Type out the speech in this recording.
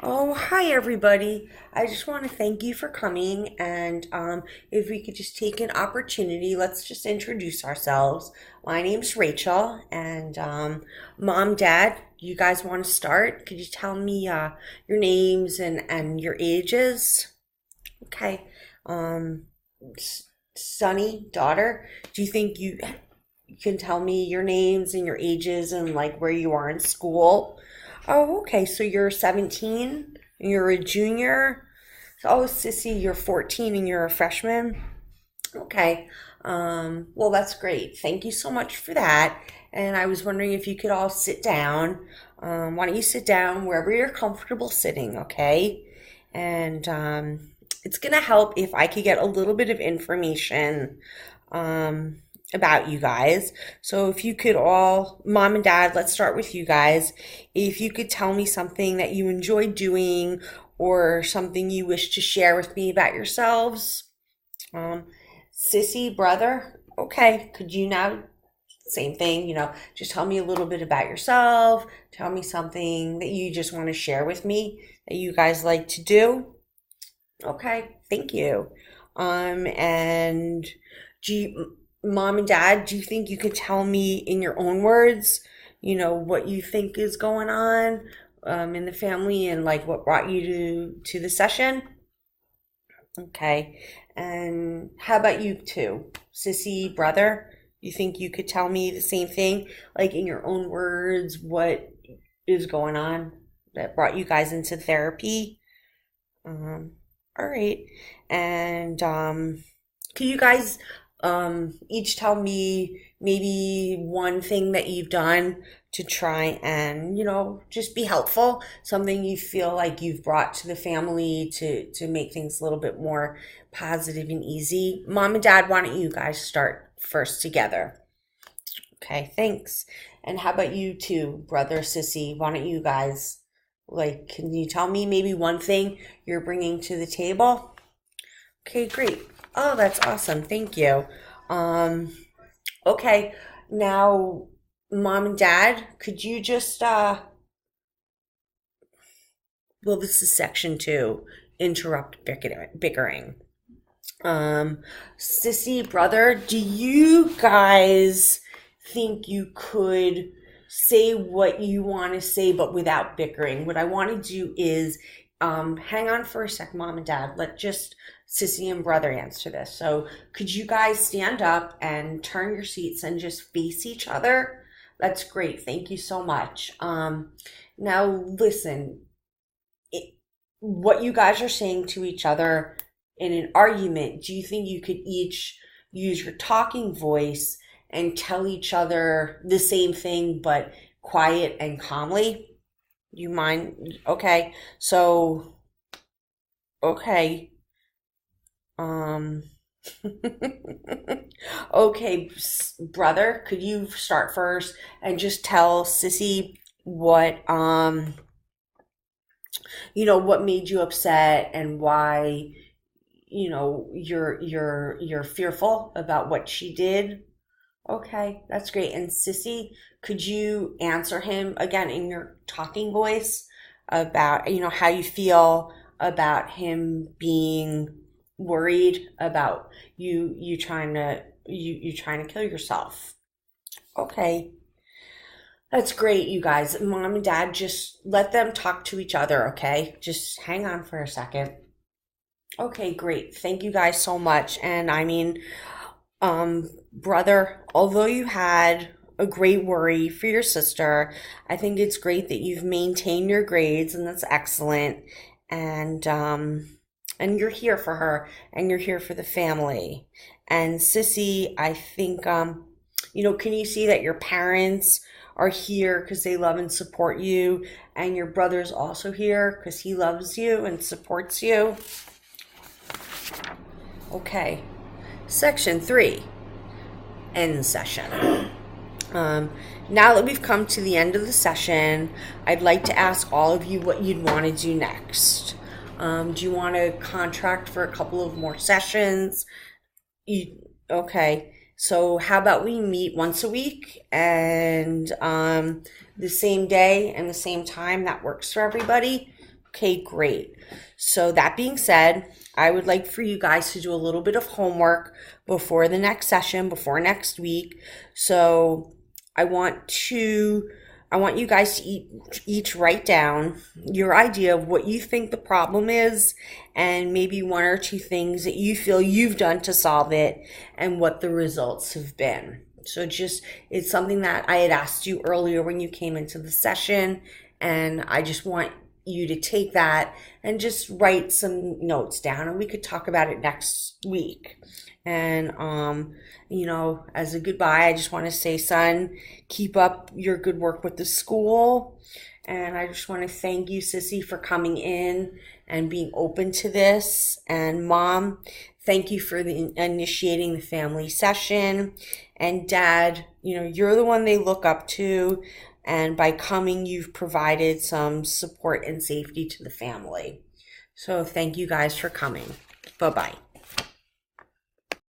Oh, hi everybody. I just want to thank you for coming and if we could just take an opportunity, let's just introduce ourselves. My name's Rachel and Mom, Dad, you guys want to start? Could you tell me your names and your ages? Okay. Um Sonny, daughter, do you think you can tell me your names and your ages and like where you are in school? Oh, okay. So you're 17 and you're a junior. Oh, Sissy, you're 14 and you're a freshman. Okay. Well, that's great. Thank you so much for that. And I was wondering if you could all sit down. Why don't you sit down wherever you're comfortable sitting, okay? And it's going to help if I could get a little bit of information um, about you guys. So if you could all, Mom and Dad, let's start with you guys. If you could tell me something that you enjoy doing or something you wish to share with me about yourselves. Um, Sissy, brother, okay, could you now, same thing, just tell me a little bit about yourself. Tell me something that you just want to share with me that you guys like to do. Okay, thank you. And do you, Mom and Dad, do you think you could tell me in your own words, what you think is going on, in the family and like what brought you to the session? Okay. And how about you two? Sissy, brother, you think you could tell me the same thing, like in your own words, what is going on that brought you guys into therapy? Um, all right. And can you guys each tell me maybe one thing that you've done to try and, just be helpful, something you feel like you've brought to the family to make things a little bit more positive and easy. Mom and Dad, why don't you guys start first together? Okay, thanks. And how about you two, brother, sissy? Why don't you guys, like, can you tell me maybe one thing you're bringing to the table? Okay, great. Oh, that's awesome. Thank you. Um, okay, now, Mom and Dad, could you just, well, this is section two, interrupt bickering. Um, Sissy, brother, do you guys think you could say what you want to say but without bickering? What I want to do is hang on for a sec, Mom and Dad. Let just Sissy and brother answer this. So, could you guys stand up and turn your seats and just face each other? That's great. Thank you so much. Now, listen, it, what you guys are saying to each other in an argument, do you think you could each use your talking voice and tell each other the same thing but quiet and calmly? You mind? Okay. So, okay. Um, okay, brother, could you start first and just tell Sissy what what made you upset and why you're fearful about what she did? Okay, that's great. And Sissy, could you answer him again in your talking voice about, how you feel about him being worried about you trying to kill yourself? Okay. That's great, you guys. Mom and Dad, just let them talk to each other, okay? Just hang on for a second. Okay, great. Thank you guys so much. And I mean, brother, although you had a great worry for your sister, I think it's great that you've maintained your grades, and that's excellent. And you're here for her, and you're here for the family. And Sissy, I think can you see that your parents are here because they love and support you, and your brother's also here because he loves you and supports you? Okay. Section three, end session. Um, Now that we've come to the end of the session, I'd like to ask all of you what you'd want to do next. Do you want to contract for a couple of more sessions? Okay, so how about we meet once a week and the same day and the same time? That works for everybody. Okay, great. So that being said, I would like for you guys to do a little bit of homework before the next session, before next week. So I want to I want you guys to each write down your idea of what you think the problem is and maybe one or two things that you feel you've done to solve it and what the results have been. So just it's something that I had asked you earlier when you came into the session, and I just want you to take that and just write some notes down, and we could talk about it next week. And as a goodbye, I just want to say, son, keep up your good work with the school. And I just want to thank you, Sissy, for coming in and being open to this. And mom, thank you for initiating the family session. And dad, you're the one they look up to. And by coming, you've provided some support and safety to the family. So thank you guys for coming. Bye bye.